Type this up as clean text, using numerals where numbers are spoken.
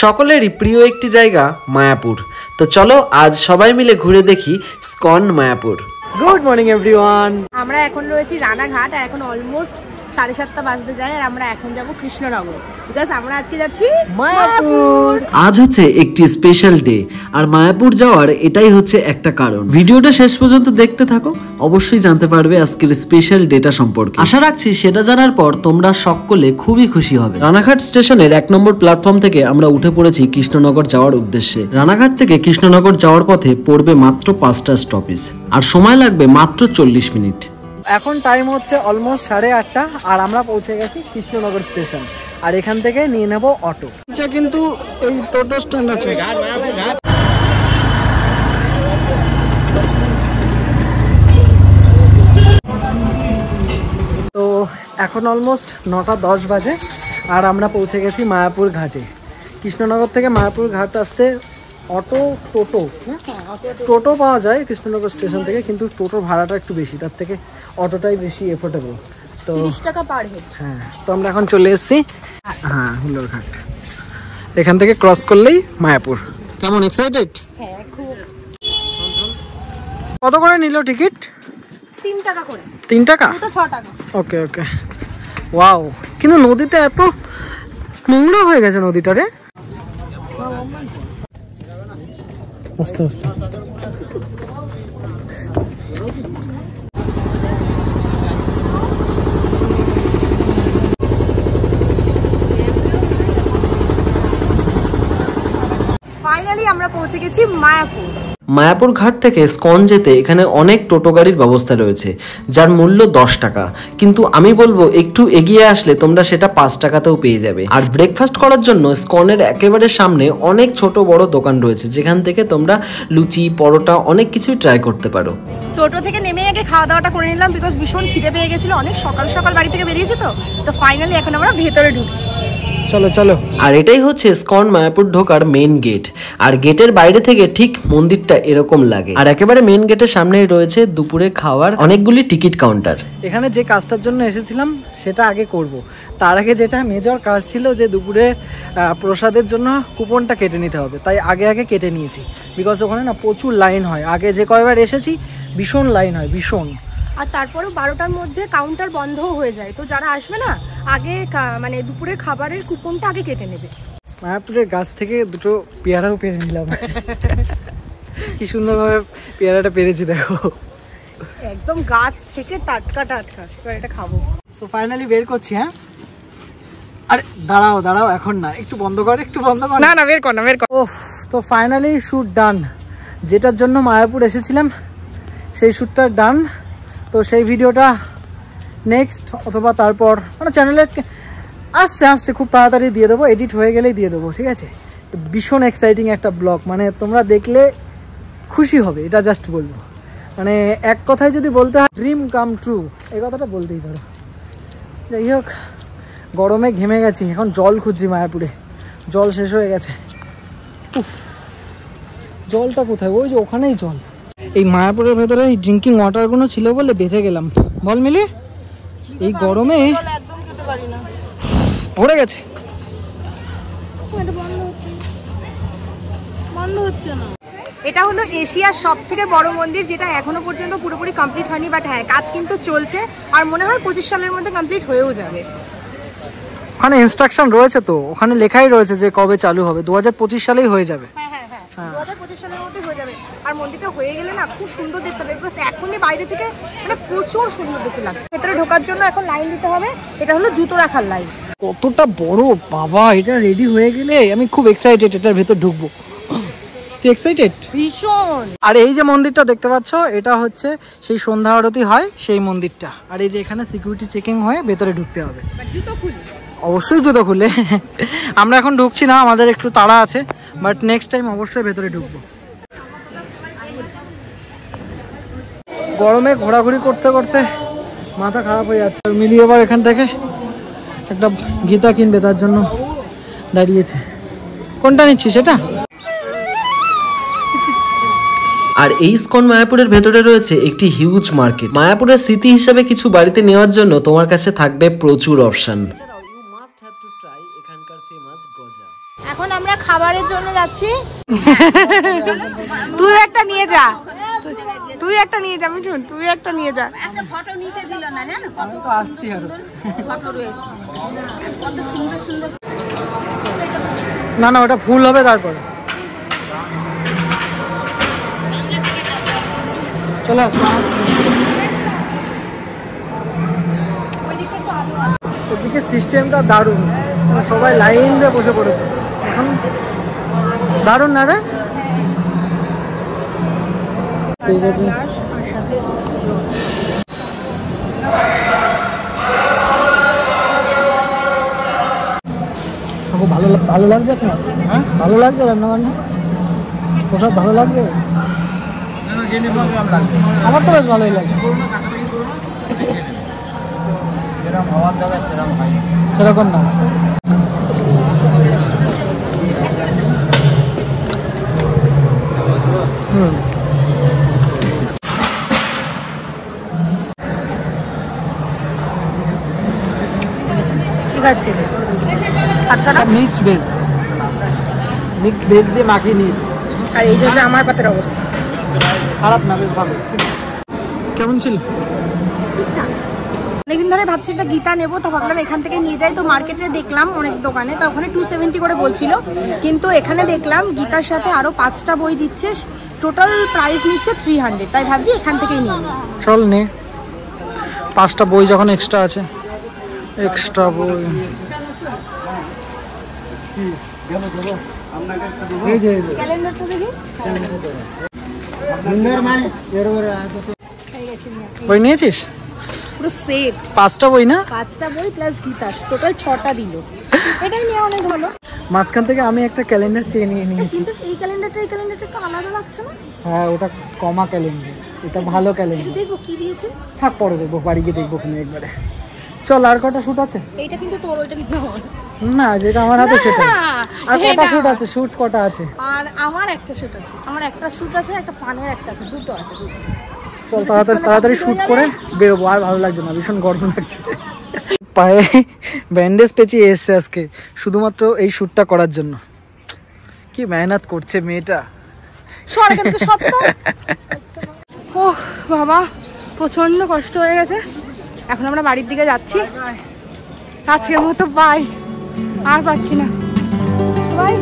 সকলেরই প্রিয় একটি জায়গা মায়াপুর। তো চলো আজ সবাই মিলে ঘুরে দেখি ISKCON Mayapur. Good morning everyone. আমরা এখন রয়েছি রানাঘাট আর এখন অলমোস্ট 7:30 বাজতে যায় আর আমরা এখন যাব কৃষ্ণনগর, বিকজ আমরা আজকে যাচ্ছি মায়াপুর। আজ হচ্ছে একটি স্পেশাল ডে আর মায়াপুর যাওয়ার এটাই হচ্ছে একটা কারণ। ভিডিওটা শেষ পর্যন্ত দেখতে থাকো, অবশ্যই জানতে পারবে আজকের স্পেশাল ডেটা সম্পর্কে। আশা রাখছি সেটা জানার পর তোমরা সকলে খুবই খুশি হবে। রানাঘাট স্টেশনের 1 নম্বর প্ল্যাটফর্ম থেকে আমরা উঠে পড়েছি কৃষ্ণনগর যাওয়ার উদ্দেশ্যে। রানাঘাট থেকে কৃষ্ণনগর যাওয়ার পথে পড়বে মাত্র 5টা স্টপেজ আর সময় লাগবে মাত্র 40 মিনিট। এখন টাইম হচ্ছে অলমোস্ট 8:30 আর আমরা পৌঁছে গেছি কৃষ্ণনগর স্টেশন আর এখান থেকে নিয়ে নেব অটো। কিন্তু এই টোটো স্ট্যান্ড আছে। তো এখন অলমোস্ট 9:10 বাজে আর আমরা পৌঁছে গেছি মায়াপুর ঘাটে। কৃষ্ণনগর থেকে মায়াপুর ঘাট আসতে অটো টোটো পাওয়া যায় কৃষ্ণনগর স্টেশন থেকে, কিন্তু টোটোর ভাড়াটা একটু বেশি, তার থেকে অটোটাই বেশি এফোর্ডেবল। তো 30 টাকা পার হেড। হ্যাঁ, তো আমরা এখন চলে এসেছি হুল্লোড় ঘাট। এখান থেকে ক্রস করলেই মায়াপুর। কেমন এক্সাইটেড? হ্যাঁ খুব। কত করে নিল টিকিট? 3 টাকা করে। 3 টাকা? 6 টাকা। ওকে ওকে। ওয়াও, কিন্তু নদীতে এত নোংরা হয়ে গেছে নদীটা রে। আস্তে আস্তে। ফাইনালি আমরা পৌঁছে গেছি মায়াপুর। মায়াপুর ঘাট থেকে স্কন যেতে এখানে অনেক টোটো গাড়ির ব্যবস্থা রয়েছে যার মূল্য 10 টাকা, কিন্তু আমি বলবো একটু এগিয়ে আসলে তোমরা সেটা 5 টাকাতেও পেয়ে যাবে। আর ব্রেকফাস্ট করার জন্য স্কনের একেবারে সামনে অনেক ছোট বড় দোকান রয়েছে যেখান থেকে তোমরা লুচি পরোটা অনেক কিছুই ট্রাই করতে পারো। টোটো থেকে নেমে আগে খাওয়া দাওয়াটা করে নিলাম, বিকজ ভীষণ খিদে পেয়ে গেছিল, অনেক সকাল সকাল বাড়ি থেকে বেরিয়েছি। তো ফাইনালি এখন আমরা ভেতরে ঢুকছি। চলো চলো। আর এটাই হচ্ছে স্কন মায়াপুর ঢোকার মেইন গেট। আর গেটের বাইরে থেকে ঠিক মন্দিরটা এরকম লাগে। আর একেবারে মেইন গেটের সামনেই রয়েছে দুপুরে খাওয়ার অনেকগুলি টিকিট কাউন্টার। এখানে যে কাজটার জন্য এসেছিলাম সেটা আগে করব, তার আগে যেটা মেজর কাজ ছিল যে দুপুরে প্রসাদের জন্য কুপনটা কেটে নিতে হবে, তাই আগে কেটে নিয়েছি। বিকজ ওখানে না প্রচুর লাইন হয়, আগে যে কয়বার এসেছি ভীষণ লাইন হয়, ভীষণ। আর তারপরেও 12টার মধ্যে কাউন্টার বন্ধও হয়ে যায়, তো যারা আসবে না আগে মানে দুপুরের খাবারের কুপনটা আগে কেটে নেবে। মায়াপুরের গাছ থেকে দুটো পেয়ারাও পেরে নিলাম। কি সুন্দরভাবে পেয়ারাটা পেরেছি দেখো, একদম গাছ থেকে টাটকা। এবার এটা খাবো। সো ফাইনালি বের করছি। হ্যাঁ, আরে দাঁড়াও এখন না, একটু বন্ধ কর। না বের কর। ওফ, তো ফাইনালি শুট ডান। যেটার জন্য মায়াপুর এসেছিলাম সেই শুটটা ডান। তো সেই ভিডিওটা নেক্সট অথবা তারপর মানে চ্যানেলে আসছে খুব তাড়াতাড়ি দিয়ে দেবো, এডিট হয়ে গেলেই দিয়ে দেবো, ঠিক আছে? ভীষণ এক্সাইটিং একটা ব্লগ, মানে তোমরা দেখলে খুশি হবে, এটা জাস্ট বলবো। মানে এক কথায় যদি বলতে হয় ড্রিম কাম ট্রু, এই কথাটা বলতেই পারো। যাই হোক, গরমে ঘেমে গেছি, এখন জল খুঁজছি মায়াপুরে, জল শেষ হয়ে গেছে। জলটা কোথায়? ওই যে ওখানেই জল। এই মায়াপুরের ভেতরে এই ড্রিঙ্কিং ওয়াটারগুলো ছিল বলে বেঁচে গেলাম, বল মিলে। এই গরমে একদম খেতে পারি না, ভরে গেছে। বন্ধ হচ্ছে না। এটা হলো এশিয়ার সবথেকে বড় মন্দির, যেটা এখনো পর্যন্ত পুরোপুরি কমপ্লিট হয়নি, বাট হ্যাঁ কাজ কিন্তু চলছে আর মনে হয় 25 সালের মধ্যে কমপ্লিট হয়েও যাবে। ওখানে ইনস্ট্রাকশন রয়েছে, তো ওখানে লেখাই রয়েছে যে কবে চালু হবে, 2025 সালেই হয়ে যাবে। হ্যাঁ 2025 সালের মধ্যে হয়ে যাবে। আর মন্দিরটা হয়ে গেলে না খুব সুন্দর দেখতে হবে, বিকজ এখনই বাইরে থেকে মানে প্রচুর সুন্দর দেখতে লাগছে। ভেতরে ঢোকার জন্য এখন লাইন দিতে হবে, এটা হলো জুতো রাখার লাইন। কতটা বড় বাবা, এটা রেডি হয়ে গেলে আমি খুব এক্সাইটেড এটার ভেতর ঢুকবো। তুই এক্সাইটেড? ভীষণ। আর এই যে মন্দিরটা দেখতে পাচ্ছ, এটা হচ্ছে সেই সন্ধ্যা আরতি হয় সেই মন্দিরটা। আর এই যে এখানে সিকিউরিটি চেকিং হয়ে ভেতরে ঢুকতে হবে, জুতো খুলে। অবশ্যই জুতো খুলে। আমরা এখন ঢুকছি না, আমাদের একটু তাড়া আছে, বাট নেক্সট টাইম অবশ্যই ভেতরে ঢুকবো। গরমে ঘোরাঘুরি করতে করতে মাথা খারাপ হয়ে যাচ্ছে। মিলিয়ে এবার এখান থেকে একটা গীতা কিনবে, তার জন্য দাঁড়িয়েছে। কোনটা নিচ্ছি সেটা? আর এই স্কন মায়াপুরের ভেতরে রয়েছে একটি হিউজ মার্কেট। মায়াপুরের স্মৃতি হিসেবে কিছু বাড়িতে নেওয়ার জন্য তোমার কাছে থাকবে প্রচুর অপশন। এখন আমরা খাবারের জন্য যাচ্ছি। তুই একটা নিয়ে যা, তুই একটা নিয়ে যা মিঠুন, তুই একটা নিয়ে যা। একটা ফটো নিতে দিল না, জানো কত আসছে আর ফটো রয়েছে, কত সুন্দর সুন্দর। না না, ওটা ফুল হবে তারপরে চলে আসো। ওদিকে সিস্টেমটা দারুণ, সবাই লাইন দিয়ে বসে পড়েছে এখন। দারুণ না রে? ঠিক আছে, ভালো ভালো লাগছে আপনার? হ্যাঁ ভালো লাগছে রান্না বান্না, প্রসাদ ভালো লাগছে? আমার তো বেশ ভালোই লাগছে। সেরকম না, কি খাচ্ছিস? আচ্ছা না, মিক্স ভেজ, মিক্স ভেজ দিয়ে মাখিয়ে নিয়েছি। আর এই যে আমার পাতের অবস্থা খারাপ না, বেশ ভালো। কেমন ছিল? অনেকদিন ধরে ভাবছি একটা গীতা নেবো, তো ভাবলাম এখান থেকে নিয়ে যাই। তো মার্কেটে দেখলাম অনেক দোকানে, তো ওখানে 270 করে বলছিল, কিন্তু এখানে দেখলাম গীতার সাথে আরো 5টা বই দিচ্ছে, টোটাল প্রাইস নিচ্ছে 300। তাই ভাবছি এখান থেকেই নিয়ে নিই। চল নে, 5টা বই যখন এক্সট্রা আছে। এক্সট্রা বই ক্যালেন্ডারটা দেখি। বই নিয়েছিস? পুরো সেট 5টা বই না? 5টা বই প্লাস গীতা, টোটাল 6টা দিল। এটাই নিয়ে অনেক ভালো। মাঝখান থেকে আমি একটা ক্যালেন্ডার চেয়ে নিয়ে নিয়েছি। কিন্তু এই ক্যালেন্ডারটা একটু আলাদা লাগছে না? হ্যাঁ, ওটা কমা ক্যালেন্ডার, এটা ভালো ক্যালেন্ডার। দেখবো কি দিয়েছে। থাক, পরে দেখবো, বাড়ি গিয়ে দেখবো ওখানে একবারে। চল, আর কটা শুট আছে? এইটা কিন্তু তোর, ওইটা কিন্তু আমার না, যেটা আমার হাতে সেটা। আর কটা শুট আছে? শুট কটা আছে? আর আমার একটা শুট আছে, আমার একটা শুট আছে, একটা ফানের একটা আছে, দুটো আছে, দুটো। চল তাড়াতাড়ি শুট করে বেরোবো, আর ভালো লাগছে না, ভীষণ গরম লাগছে। পায়ে ব্যান্ডেজ পেঁচিয়ে এসছে আজকে শুধুমাত্র এই শ্যুটটা করার জন্য। কি মেহনত করছে মেয়েটা। ওহ বাবা, প্রচন্ড কষ্ট হয়ে গেছে। এখন আমরা বাড়ির দিকে যাচ্ছি। আজকের মতো বাই, আর পাচ্ছি না। বাই।